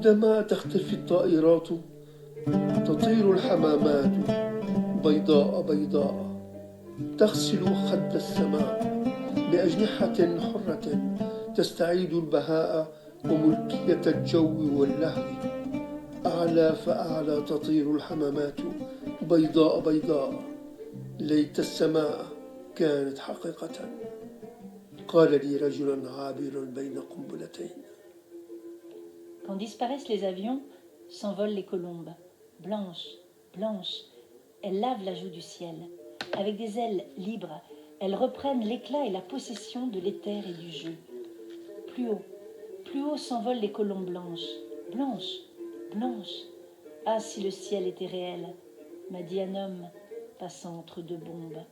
عندما تختفي الطائرات تطير الحمامات بيضاء بيضاء تغسل خد السماء بأجنحة حرة تستعيد البهاء وملكية الجو واللهو. أعلى فأعلى تطير الحمامات بيضاء بيضاء ليت السماء كانت حقيقة، قال لي رجل عابر بين قنبلتين. Quand disparaissent les avions, s'envolent les colombes. Blanches, blanches, elles lavent la joue du ciel. Avec des ailes libres, elles reprennent l'éclat et la possession de l'éther et du jeu. Plus haut s'envolent les colombes blanches. Blanches, blanches. Ah, si le ciel était réel, m'a dit un homme passant entre deux bombes.